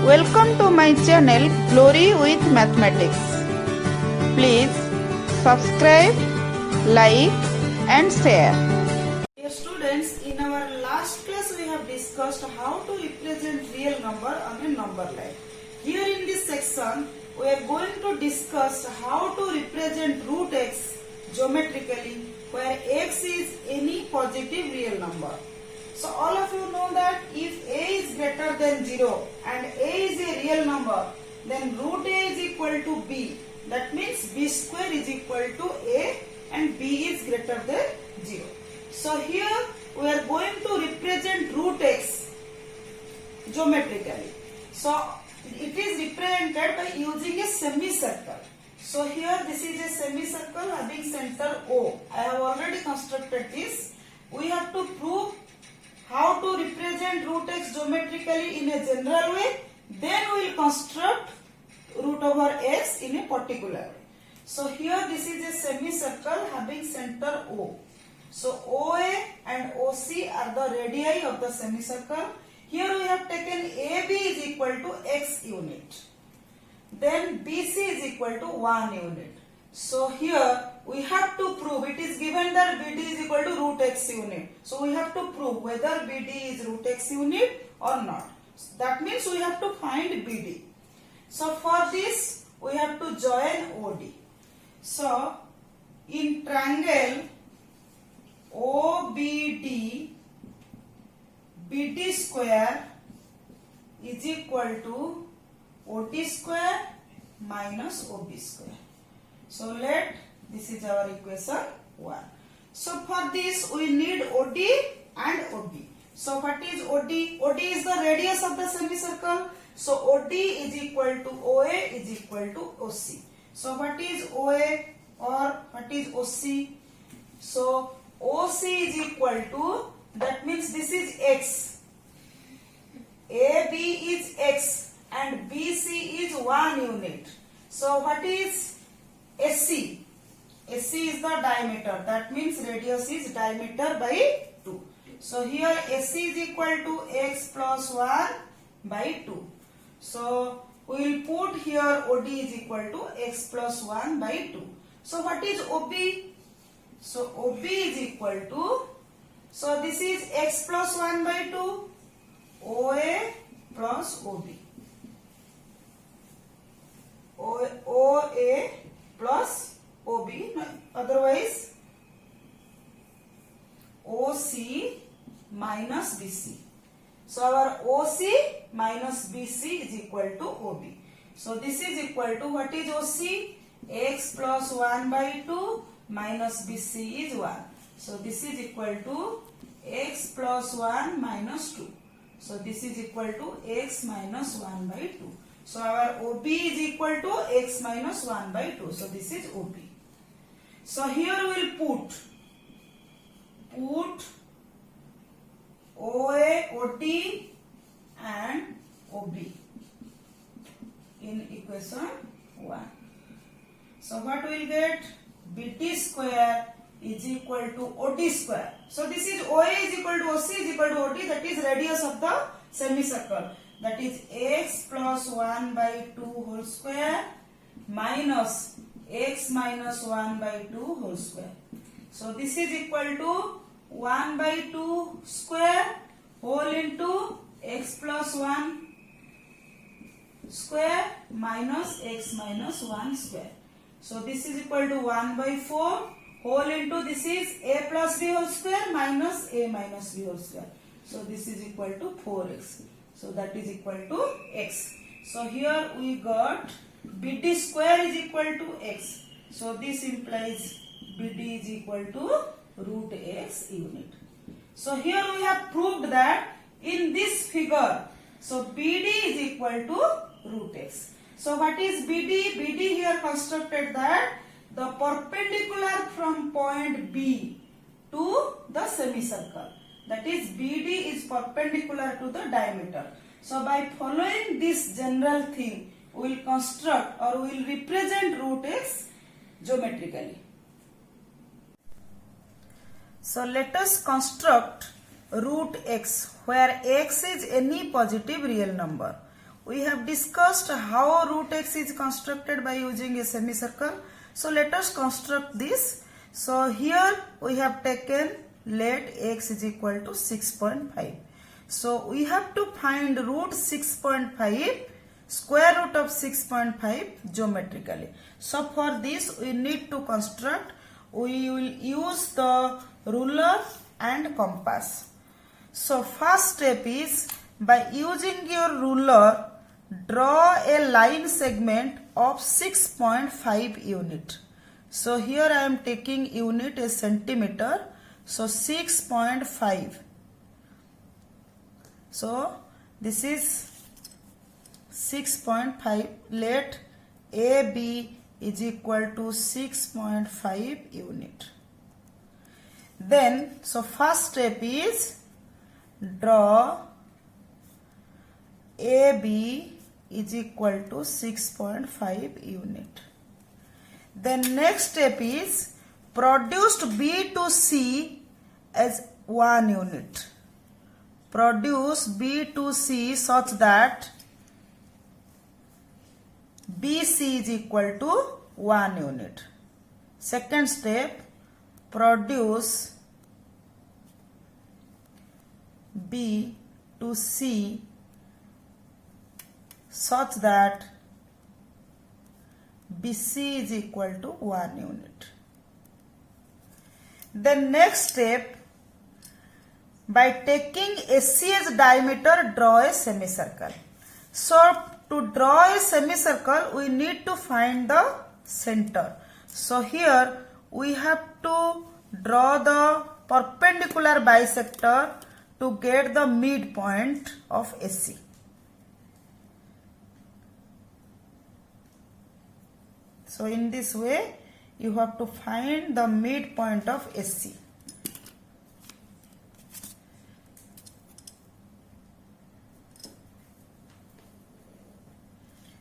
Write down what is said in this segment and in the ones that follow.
Welcome to my channel Glory with Mathematics. Please subscribe, like and share. Dear students, in our last class we have discussed how to represent real number on a number line. Here in this section we are going to discuss how to represent root x geometrically where x is any positive real number. So all of you know that if a is greater than 0 and a is a real number, then root a is equal to b. That means b square is equal to a and b is greater than 0. So here we are going to represent root x geometrically. So it is represented by using a semicircle. So here this is a semicircle having center O. I have already constructed this. We have to prove how to represent root x geometrically in a general way, then we will construct root over x in a particular way. So here this is a semicircle having center O. So OA and OC are the radii of the semicircle. Here we have taken AB is equal to x unit. Then BC is equal to 1 unit. So here we have to prove, it is given that BD is equal to root x unit. So we have to prove whether BD is root x unit or not. That means we have to find BD. So for this we have to join OD. So in triangle OBD, BD square is equal to OD square minus OB square. So this is our equation 1. So for this we need OD and OB. So what is OD? OD is the radius of the semicircle. So OD is equal to OA is equal to OC. So what is OA or what is OC? So OC is equal to, that means this is x. AB is x and BC is 1 unit. So what is SC? SC is the diameter. That means radius is diameter by 2. So here SC is equal to x plus 1 by 2. So we will put here OD is equal to x plus 1 by 2. So what is OB? So OB is equal to, so this is x plus 1 by 2 OA plus OB. OA plus OB, otherwise OC minus BC. So our OC minus BC is equal to OB. So this is equal to, what is OC? X plus 1 by 2 minus BC is 1. So this is equal to x plus 1 minus 2. So this is equal to x minus 1 by 2. So our OB is equal to x minus 1 by 2. So this is OB. So here we will put OA, OD and OB in equation 1. So what we will get? BD square is equal to OD square. So this is OA is equal to OC is equal to OD, that is radius of the semicircle. That is x plus 1 by 2 whole square minus x minus 1 by 2 whole square. So this is equal to 1 by 2 square whole into x plus 1 square minus x minus 1 square. So this is equal to 1 by 4 whole into, this is a plus b whole square minus a minus b whole square. So this is equal to 4x. So that is equal to x. So here we got BD square is equal to x. So this implies BD is equal to root x unit. So here we have proved that in this figure, so BD is equal to root x. So what is BD? BD here constructed that the perpendicular from point B to the semicircle. That is BD is perpendicular to the diameter. So by following this general thing, we will construct or we will represent root x geometrically. So let us construct root x where x is any positive real number. we have discussed how root x is constructed by using a semicircle. So let us construct this. So here we have taken let x is equal to 6.5. So we have to find root 6.5, square root of 6.5 geometrically. So for this we need to construct, we will use the ruler and compass. So first step is, by using your ruler, draw a line segment of 6.5 unit. So here I am taking unit as centimeter. So 6.5. So this is 6.5. Let AB is equal to 6.5 unit. Then, so first step is draw AB is equal to 6.5 unit. Then next step is produced B to C as 1 unit. Produce B to C such that BC is equal to 1 unit. Second step, produce B to C such that BC is equal to 1 unit. The next step, by taking AC as diameter, draw a semicircle. So to draw a semicircle, we need to find the center. So here we have to draw the perpendicular bisector to get the midpoint of AC. So in this way, you have to find the midpoint of AC.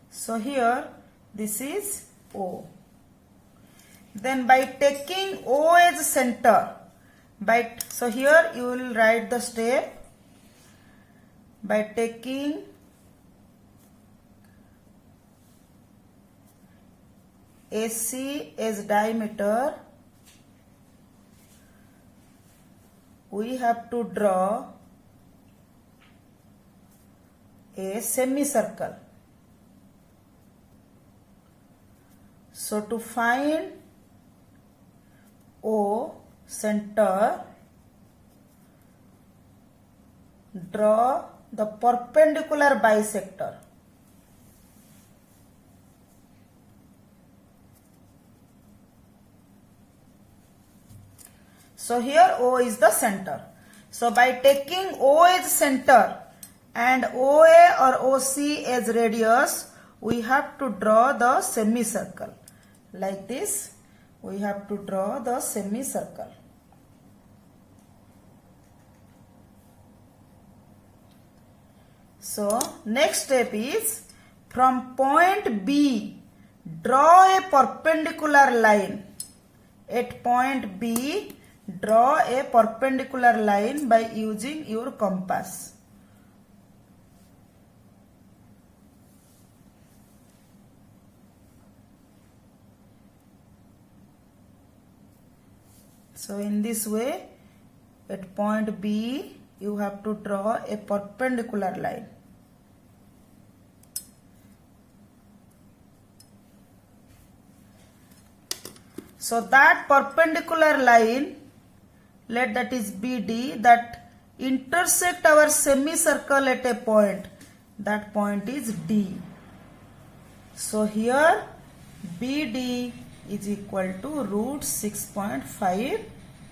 So here, this is O. Then by taking O as center, so here you will write the step. By taking AC as diameter, we have to draw a semicircle. So to find O center, draw the perpendicular bisector. So here O is the center. So by taking O as center and OA or OC as radius, we have to draw the semicircle. Like this, we have to draw the semicircle. So next step is, from point B, draw a perpendicular line. At point B, draw a perpendicular line by using your compass. So in this way, at point B, you have to draw a perpendicular line. So that perpendicular line, let that is BD, that intersect our semicircle at a point. That point is D. So here BD is equal to root 6.5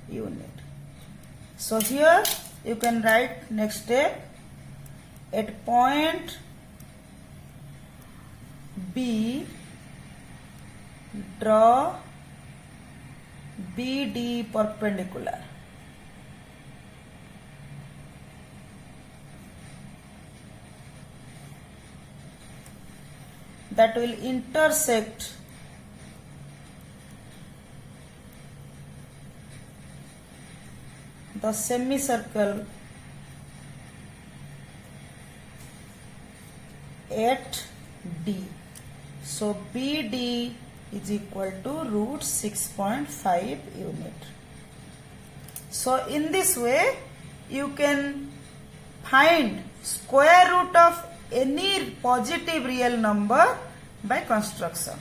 unit. So here you can write next step, at point B, draw BD perpendicular. That will intersect the semicircle at D. So BD is equal to root 6.5 unit. So in this way you can find square root of any positive real number by construction.